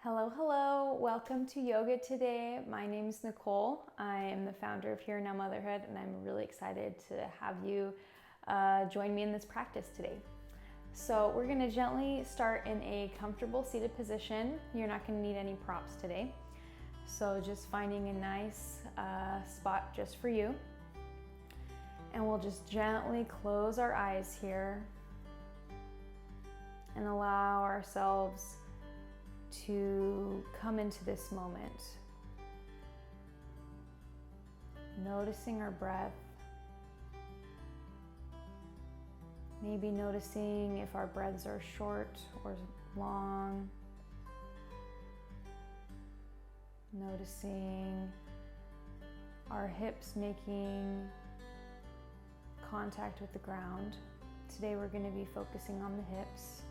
Hello, hello. Welcome to yoga today. My name is Nicole. I am the founder of Here Now Motherhood, and I'm really excited to have you join me in this practice today. So we're going to gently start in a comfortable seated position. You're not going to need any props today. So just finding a nice spot just for you. And we'll just gently close our eyes here and allow ourselves to come into this moment. Noticing our breath. Maybe noticing if our breaths are short or long. Noticing our hips making contact with the ground. Today we're going to be focusing on the hips.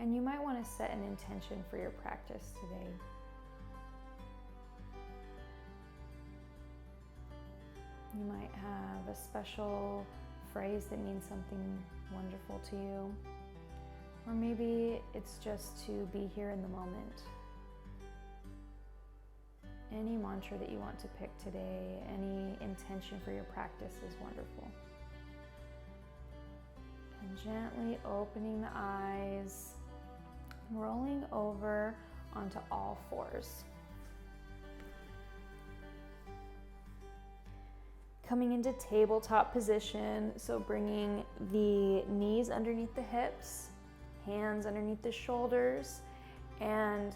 And you might want to set an intention for your practice today. You might have a special phrase that means something wonderful to you. Or maybe it's just to be here in the moment. Any mantra that you want to pick today, any intention for your practice is wonderful. And gently opening the eyes, rolling over onto all fours. Coming into tabletop position, so bringing the knees underneath the hips, hands underneath the shoulders, and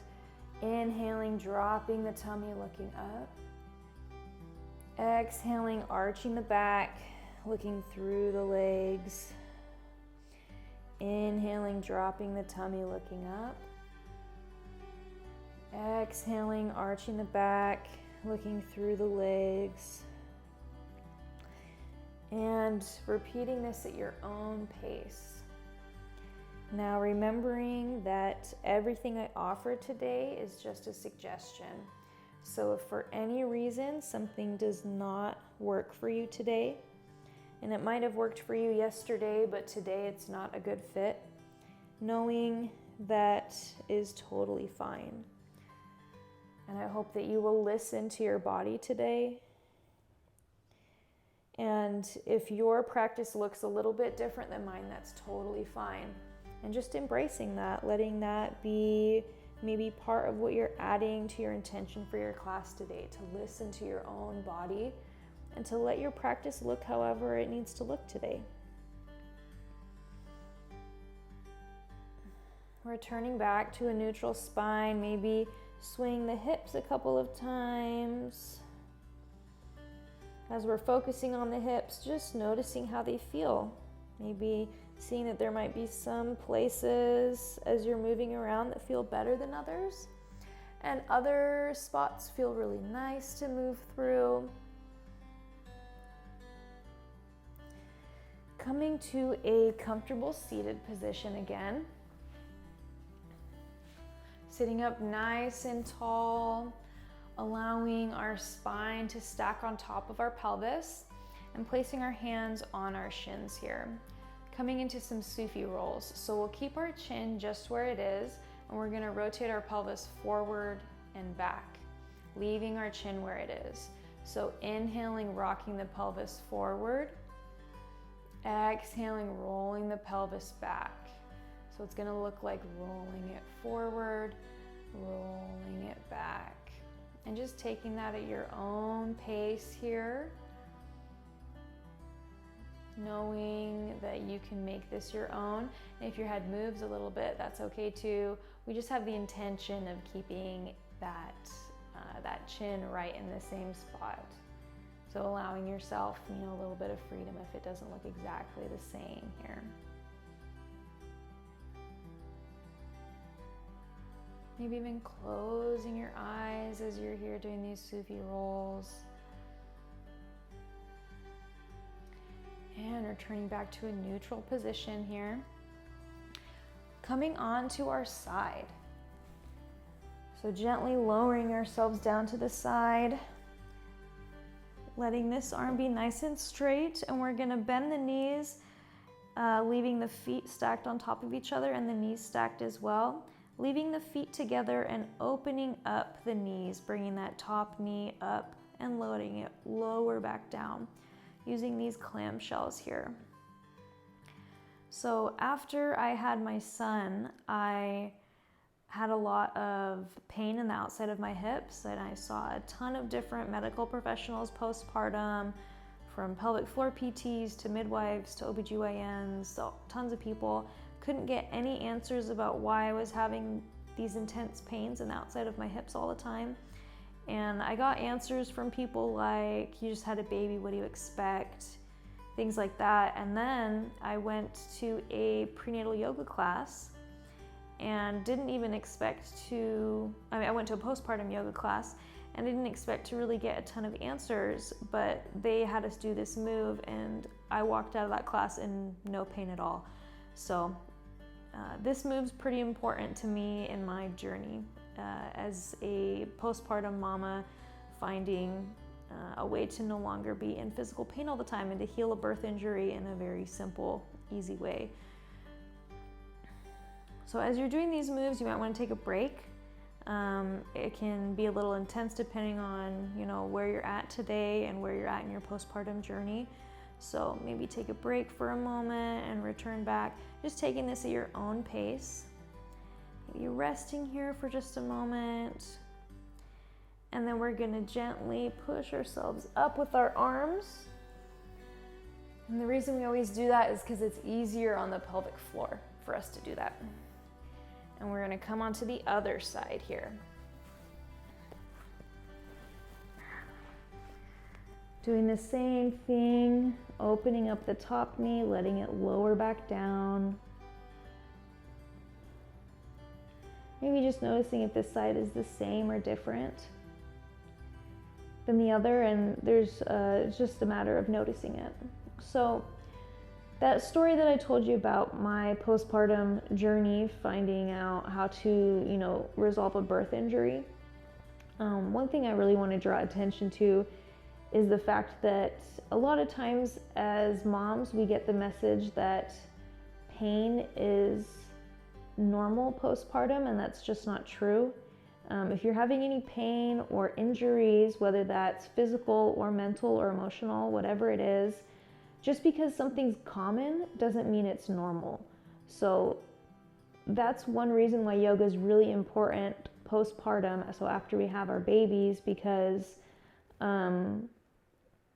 inhaling, dropping the tummy, looking up. Exhaling, arching the back, looking through the legs. Inhaling, dropping the tummy, looking up. Exhaling, arching the back, looking through the legs. And repeating this at your own pace. Now remembering that everything I offer today is just a suggestion. So if for any reason something does not work for you today, and it might have worked for you yesterday, but today it's not a good fit, knowing that is totally fine. And I hope that you will listen to your body today. And if your practice looks a little bit different than mine, that's totally fine. And just embracing that, letting that be maybe part of what you're adding to your intention for your class today, to listen to your own body and to let your practice look however it needs to look today. Returning back to a neutral spine, maybe swing the hips a couple of times. As we're focusing on the hips, just noticing how they feel. Maybe seeing that there might be some places as you're moving around that feel better than others, and other spots feel really nice to move through. Coming to a comfortable seated position again. Sitting up nice and tall, allowing our spine to stack on top of our pelvis and placing our hands on our shins here. Coming into some Sufi rolls. So we'll keep our chin just where it is, and we're gonna rotate our pelvis forward and back, leaving our chin where it is. So inhaling, rocking the pelvis forward. Exhaling, rolling the pelvis back. So it's gonna look like rolling it forward, rolling it back. And just taking that at your own pace here. Knowing that you can make this your own. And if your head moves a little bit, that's okay too. We just have the intention of keeping that chin right in the same spot. So allowing yourself, a little bit of freedom if it doesn't look exactly the same here. Maybe even closing your eyes as you're here doing these Sufi rolls. And returning back to a neutral position here. Coming onto our side. So gently lowering ourselves down to the side. letting this arm be nice and straight, and we're gonna bend the knees, leaving the feet stacked on top of each other and the knees stacked as well. Leaving the feet together and opening up the knees, bringing that top knee up and loading it lower back down, using these clamshells here. So after I had my son, I had a lot of pain in the outside of my hips, and I saw a ton of different medical professionals postpartum, from pelvic floor PTs to midwives to OBGYNs, so tons of people. Couldn't get any answers about why I was having these intense pains in the outside of my hips all the time. And I got answers from people like, you just had a baby, what do you expect? Things like that. And then I went to a prenatal yoga class and didn't even expect to, I went to a postpartum yoga class and didn't expect to really get a ton of answers, but they had us do this move and I walked out of that class in no pain at all. So this move's pretty important to me in my journey as a postpartum mama, finding a way to no longer be in physical pain all the time and to heal a birth injury in a very simple, easy way. So as you're doing these moves, you might want to take a break. It can be a little intense depending on, where you're at today and where you're at in your postpartum journey. So maybe take a break for a moment and return back, just taking this at your own pace. Maybe resting here for just a moment. And then we're gonna gently push ourselves up with our arms. And the reason we always do that is because it's easier on the pelvic floor for us to do that. And we're gonna come onto the other side here. Doing the same thing, opening up the top knee, letting it lower back down. Maybe just noticing if this side is the same or different than the other, and it's just a matter of noticing it. So that story that I told you about my postpartum journey, finding out how to, resolve a birth injury. One thing I really want to draw attention to is the fact that a lot of times as moms, we get the message that pain is normal postpartum, and that's just not true. If you're having any pain or injuries, whether that's physical or mental or emotional, whatever it is, just because something's common doesn't mean it's normal. So that's one reason why yoga is really important postpartum, so after we have our babies, because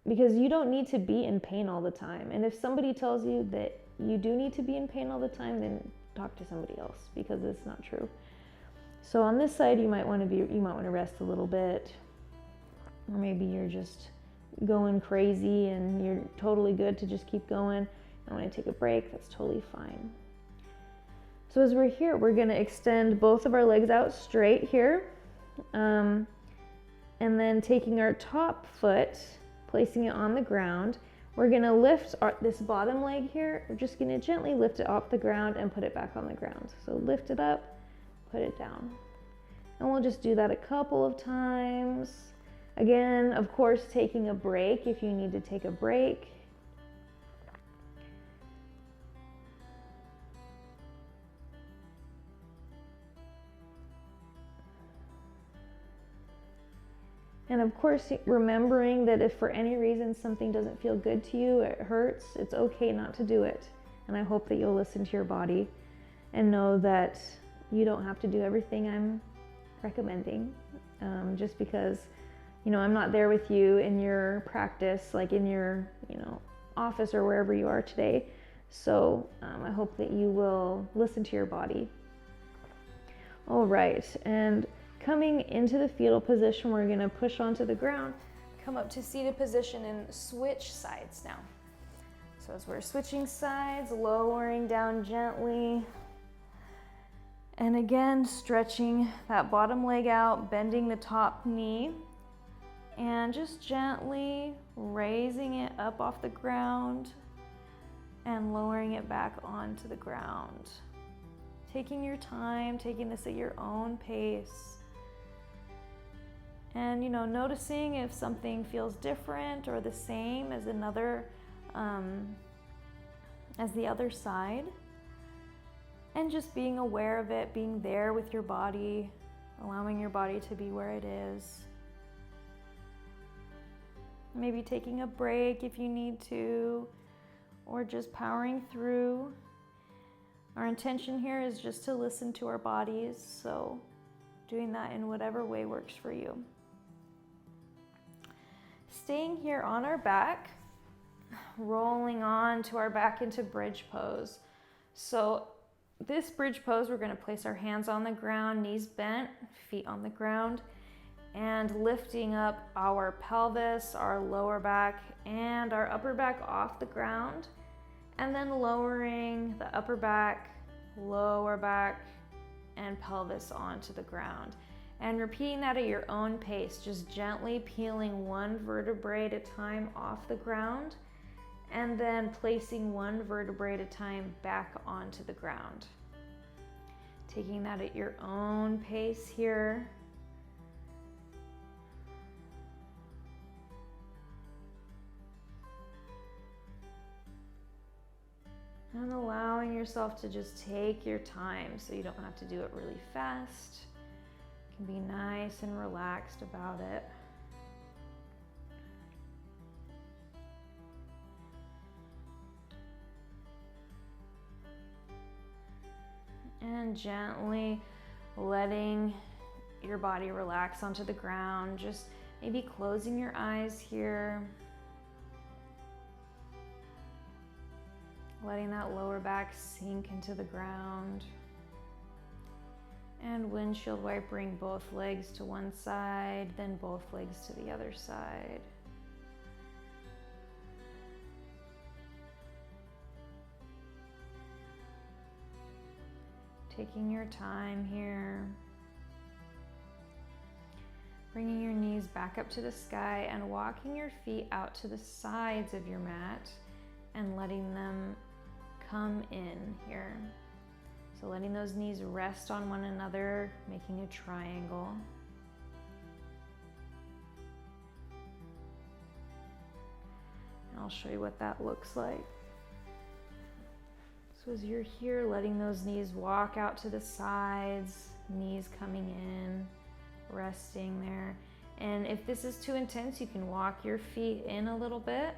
you don't need to be in pain all the time. And if somebody tells you that you do need to be in pain all the time, then talk to somebody else, because it's not true. So on this side, you might want to rest a little bit, or maybe you're just going crazy and you're totally good to just keep going. And when I take a break, that's totally fine. So as we're here, we're going to extend both of our legs out straight here, and then taking our top foot, placing it on the ground, we're going to lift this bottom leg here. We're just going to gently lift it off the ground and put it back on the ground. So lift it up, put it down. And we'll just do that a couple of times. Again, of course, taking a break if you need to take a break. And of course, remembering that if for any reason something doesn't feel good to you, it hurts, it's okay not to do it. And I hope that you'll listen to your body and know that you don't have to do everything I'm recommending, just because, I'm not there with you in your practice, like in your, office or wherever you are today. So I hope that you will listen to your body. All right, and coming into the fetal position, we're going to push onto the ground, come up to seated position and switch sides now. So as we're switching sides, lowering down gently. And again, stretching that bottom leg out, bending the top knee, and just gently raising it up off the ground and lowering it back onto the ground. Taking your time, taking this at your own pace. And, noticing if something feels different or the same as as the other side. And just being aware of it, being there with your body, allowing your body to be where it is. Maybe taking a break if you need to, or just powering through. Our intention here is just to listen to our bodies, so doing that in whatever way works for you. Staying here on our back, rolling on to our back into bridge pose. So this bridge pose, we're going to place our hands on the ground, knees bent, feet on the ground, and lifting up our pelvis, our lower back, and our upper back off the ground, and then lowering the upper back, lower back, and pelvis onto the ground. And repeating that at your own pace, just gently peeling one vertebrae at a time off the ground, and then placing one vertebrae at a time back onto the ground. Taking that at your own pace here. And allowing yourself to just take your time so you don't have to do it really fast. You can be nice and relaxed about it. And gently letting your body relax onto the ground. Just maybe closing your eyes here. Letting that lower back sink into the ground. And windshield wipering both legs to one side, then both legs to the other side. Taking your time here. Bringing your knees back up to the sky and walking your feet out to the sides of your mat and letting them come in here. So letting those knees rest on one another, making a triangle. And I'll show you what that looks like. So as you're here, letting those knees walk out to the sides, knees coming in, resting there. And if this is too intense, you can walk your feet in a little bit.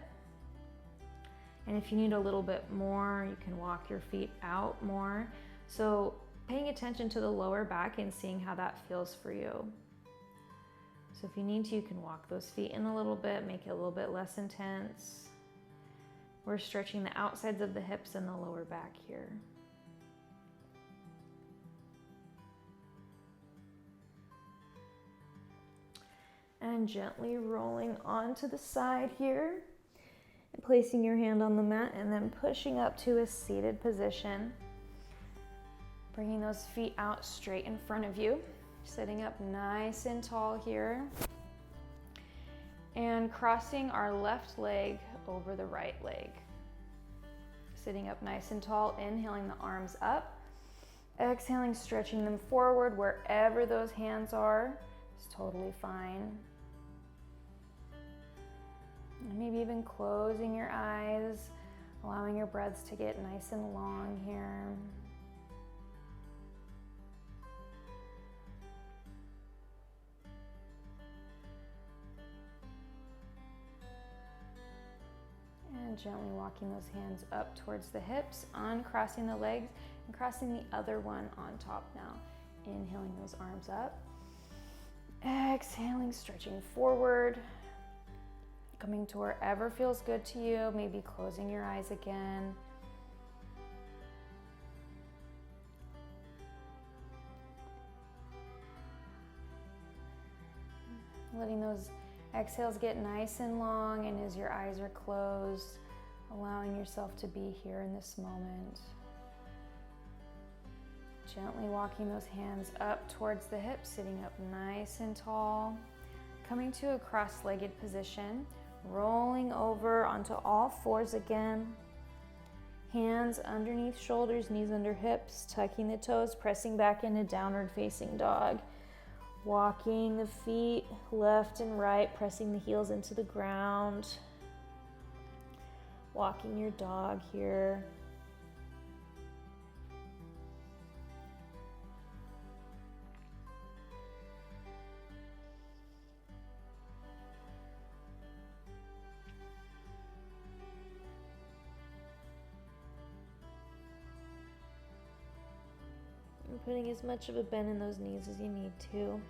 And if you need a little bit more, you can walk your feet out more. So paying attention to the lower back and seeing how that feels for you. So if you need to, you can walk those feet in a little bit, make it a little bit less intense. We're stretching the outsides of the hips and the lower back here. And gently rolling onto the side here. And placing your hand on the mat and then pushing up to a seated position. Bringing those feet out straight in front of you. Sitting up nice and tall here. And crossing our left leg over the right leg. Sitting up nice and tall, inhaling the arms up. Exhaling, stretching them forward wherever those hands are. It's totally fine. And maybe even closing your eyes, allowing your breaths to get nice and long here. And gently walking those hands up towards the hips, uncrossing the legs and crossing the other one on top now. Inhaling those arms up. Exhaling, stretching forward. Coming to wherever feels good to you, maybe closing your eyes again. Letting those exhales get nice and long, and as your eyes are closed, allowing yourself to be here in this moment. Gently walking those hands up towards the hips, sitting up nice and tall. Coming to a cross-legged position. Rolling over onto all fours again. Hands underneath shoulders, knees under hips, tucking the toes, pressing back into downward facing dog. Walking the feet left and right, pressing the heels into the ground. Walking your dog here. And putting as much of a bend in those knees as you need to.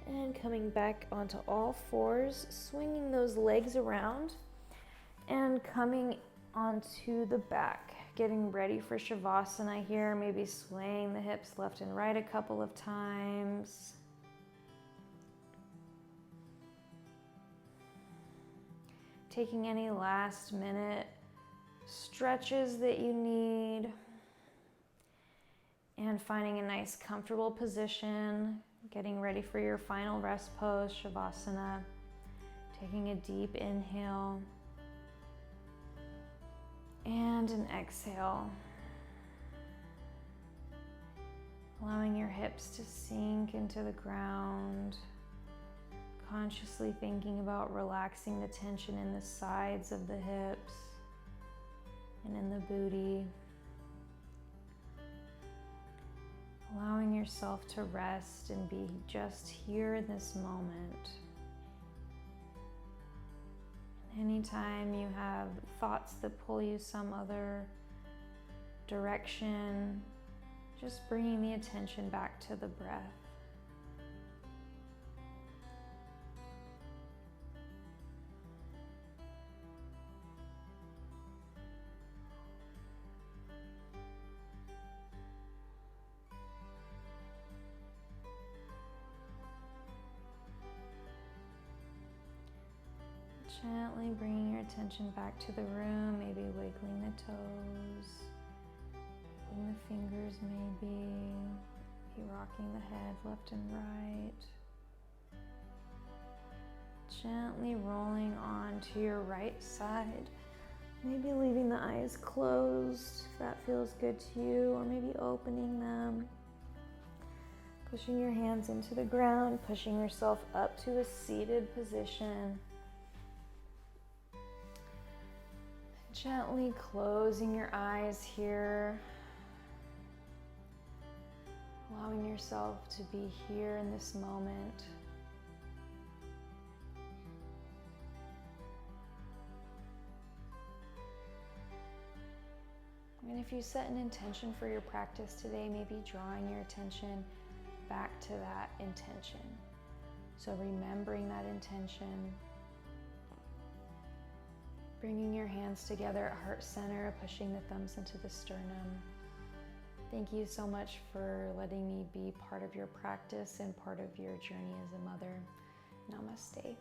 And coming back onto all fours, swinging those legs around and coming onto the back, getting ready for Shavasana here, maybe swaying the hips left and right a couple of times. Taking any last minute stretches that you need and finding a nice comfortable position, getting ready for your final rest pose, Shavasana. Taking a deep inhale and an exhale. Allowing your hips to sink into the ground. Consciously thinking about relaxing the tension in the sides of the hips and in the booty. Allowing yourself to rest and be just here in this moment. Anytime you have thoughts that pull you some other direction, just bringing the attention back to the breath. Gently bringing your attention back to the room, maybe wiggling the toes, wiggling the fingers maybe rocking the head left and right. Gently rolling onto your right side, maybe leaving the eyes closed if that feels good to you, or maybe opening them. Pushing your hands into the ground, pushing yourself up to a seated position. Gently closing your eyes here, allowing yourself to be here in this moment. And if you set an intention for your practice today, maybe drawing your attention back to that intention. So remembering that intention. Bringing your hands together at heart center, pushing the thumbs into the sternum. Thank you so much for letting me be part of your practice and part of your journey as a mother. Namaste.